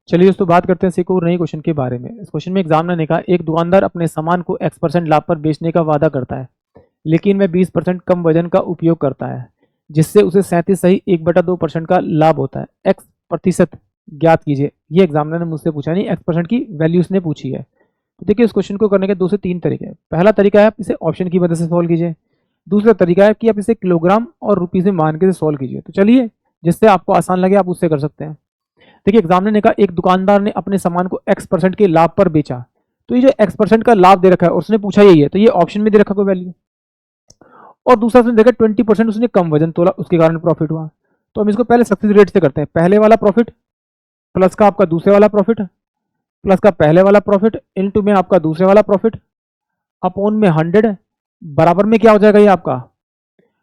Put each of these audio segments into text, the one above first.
चलिए दोस्तों बात करते हैं एक और नई क्वेश्चन के बारे में। इस क्वेश्चन में एग्जामिनर ने कहा एक दुकानदार अपने सामान को x% लाभ पर बेचने का वादा करता है, लेकिन वह 20% कम वजन का उपयोग करता है, जिससे उसे 37.1/2% का लाभ होता है। x प्रतिशत ज्ञात कीजिए। ये एग्जामिनर ने मुझसे पूछा नहीं, x% की वैल्यू उसने पूछी है। तो देखिए इस क्वेश्चन को करने के 2 से 3 तरीके हैं। पहला तरीका है आप इसे ऑप्शन की मदद से सॉल्व कीजिए। दूसरा तरीका है कि आप इसे किलोग्राम और रुपीज में मान के सॉल्व कीजिए। तो चलिए जिससे आपको आसान लगे आप उससे कर सकते हैं। देखिए एग्जामिनर ने कहा एक दुकानदार ने अपने सामान को x% के लाभ पर बेचा। तो ये जो x% का लाभ दे रखा है उसने पूछा यही है, तो ये ऑप्शन में दे रखा कोई वैल्यू। और दूसरा उसने देखा 20% उसने कम वजन तोला, उसके कारण प्रॉफिट हुआ। तो हम इसको पहले सक्सेस रेट से करते हैं। पहले वाला प्रॉफिट प्लस का आपका दूसरे वाला प्रॉफिट प्लस का पहले वाला प्रॉफिट इनटू में आपका दूसरे वाला प्रॉफिट अपॉन में 100 बराबर में क्या हो जाएगा, ये आपका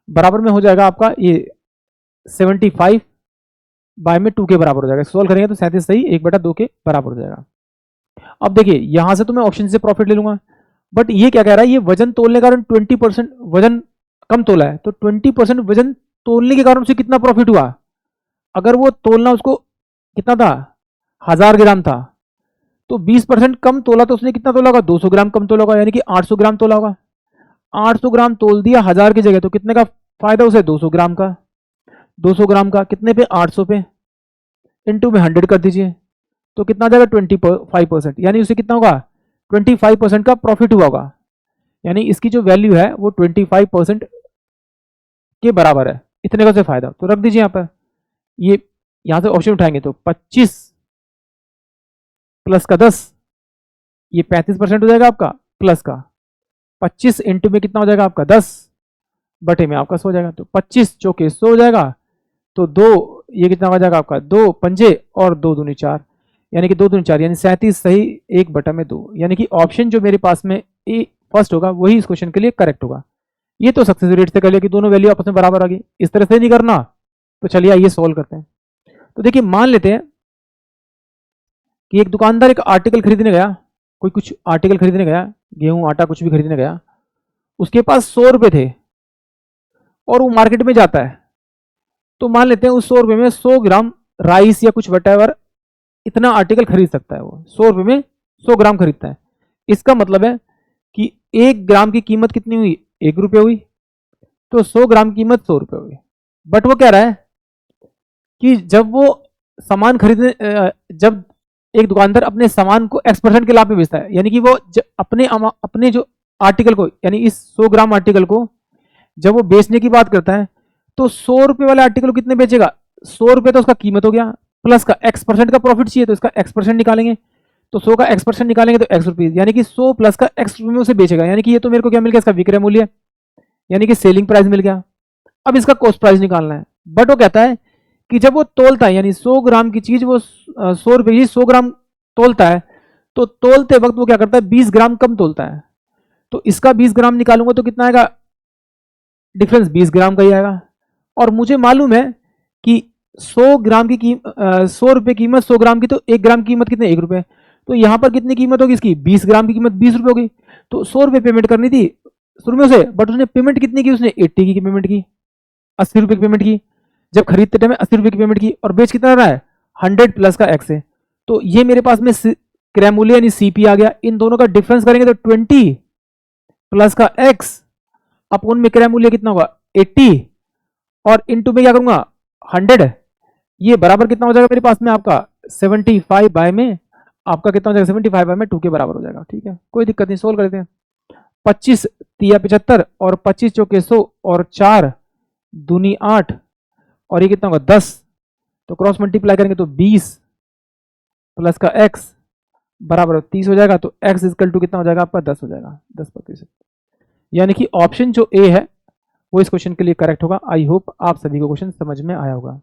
बराबर में हो जाएगा आपका ये 75 बाय में 2 के बराबर हो जाएगा। सोल्व करेंगे तो 37.1/2 के बराबर हो जाएगा। अब देखिए यहां से तो मैं ऑप्शन से प्रॉफिट ले लूंगा, बट ये क्या कह रहा है, ये वजन तोलने के कारण 20% वजन कम तोला है। तो 20% वजन तोलने के कारण उसे कितना प्रॉफिट हुआ। अगर वो तोलना उसको कितना था 1000 ग्राम था, तो 20% कम तोला तो उसने कितना तोला होगा 200 ग्राम कम तोला होगा, यानी कि 800 ग्राम तोला होगा। 800 ग्राम तोल दिया 1000 की जगह, तो कितने का फायदा उसे 200 ग्राम का। 200 ग्राम का कितने पे 800 पे इनटू में 100 कर दीजिए, तो कितना आ जाएगा 25%, यानी उसे कितना होगा 25% का प्रॉफिट हुआ होगा। यानी इसकी जो वैल्यू है वो 25% के बराबर है। इतने का से फायदा तो रख दीजिए यहाँ पर। ये यहां से ऑप्शन उठाएंगे तो 25 प्लस का 10 ये 35% हो जाएगा आपका, प्लस का 25 इंटू में कितना हो जाएगा आपका 10 बटे में आपका 100 हो जाएगा। तो 25 चौके 100 हो जाएगा। तो 2 ये कितना हो जाएगा आपका 2 पंजे और 2 दूनी 4, यानी कि 2 दूनी 4 यानी 37 सही 1/2, यानी कि ऑप्शन जो मेरे पास में ए फर्स्ट होगा वही इस क्वेश्चन के लिए करेक्ट होगा। ये तो सक्सेस रेट से कर लिया कि दोनों वैल्यू आपस में बराबर आ गई। इस तरह से नहीं करना। तो चलिए आइए सॉल्व करते हैं। तो देखिए मान लेते हैं कि एक दुकानदार एक आर्टिकल खरीदने गया, कोई कुछ आर्टिकल खरीदने गया, गेहूं आटा कुछ भी खरीदने गया, उसके पास 100 रुपए थे और वो मार्केट में जाता है। तो मान लेते हैं उस 100 रुपए में 100 ग्राम राइस या कुछ वटेवर इतना आर्टिकल खरीद सकता है। वो 100 रुपए में 100 ग्राम खरीदता है। इसका मतलब है कि 1 ग्राम की कीमत कितनी हुई 1 रुपये हुई, तो 100 ग्राम की कीमत 100 रुपये हुई। बट वो कह रहा है कि जब वो सामान खरीदने जब एक दुकानदार अपने सामान को x% के लाभ पे बेचता है, यानी कि वो अपने जो आर्टिकल को यानी इस 100 ग्राम आर्टिकल को जब वो बेचने की बात करता है तो 100 रुपए वाले आर्टिकल को कितने बेचेगा 100 रुपए, तो उसका कीमत हो गया, प्लस का x% का प्रॉफिट चाहिए तो इसका x% निकालेंगे, तो 100 का x% निकालेंगे तो x रुपीज, यानी कि 100 प्लस का x रुपये में उसे बेचेगा। यानी कि ये तो मेरे को क्या मिल गया इसका विक्रय मूल्य, यानी कि सेलिंग प्राइस मिल गया। अब इसका कॉस्ट प्राइस निकालना है। बट वो कहता है कि जब वो तोलता है यानी 100 ग्राम की चीज वो 100 रुपए की 100 ग्राम तोलता है, तो तोलते वक्त वो क्या करता है 20 ग्राम कम तोलता है। तो इसका 20 ग्राम निकालूंगा तो कितना आएगा, डिफरेंस 20 ग्राम का ही आएगा। और मुझे मालूम है कि 100 ग्राम की 100 रुपए कीमत 100 ग्राम की, तो 1 ग्राम की कीमत कितने 1 रुपए, तो यहां पर कितनी कीमत होगी इसकी 20 ग्राम की कीमत 20 रुपए होगी। तो 100 रुपए पेमेंट करनी थी शुरू में से, बट उसने पेमेंट कितनी की, उसने 80 की पेमेंट की, 80 रुपए की पेमेंट की। जब खरीदते टाइम 80 रुपए की पेमेंट की और बेच कितना रहा है 100 प्लस का एक्स है। तो ये मेरे पास में क्रय मूल्य यानी सीपी आ गया। इन दोनों का डिफरेंस करेंगे तो 20 प्लस का एक्स अपॉन में क्रय मूल्य कितना होगा 80 और इनटू में क्या करूंगा 100, ये बराबर कितना हो जाएगा मेरे पास में आपका 75 बाय में आपका कितना हो जाएगा 75 बाय में 2 के बराबर हो जाएगा। ठीक है कोई दिक्कत नहीं, सोल्व करते हैं। 25 तिया 75 और 25 चौके 100 और 4 दूनी 8 और ये कितना होगा 10, तो क्रॉस मल्टीप्लाई करेंगे तो 20 प्लस का x बराबर 30 हो जाएगा। तो x इक्वल टू कितना हो जाएगा आपका 10 हो जाएगा, 10%। यानी कि ऑप्शन जो ए है वो इस क्वेश्चन के लिए करेक्ट होगा। आई होप आप सभी को क्वेश्चन समझ में आया होगा।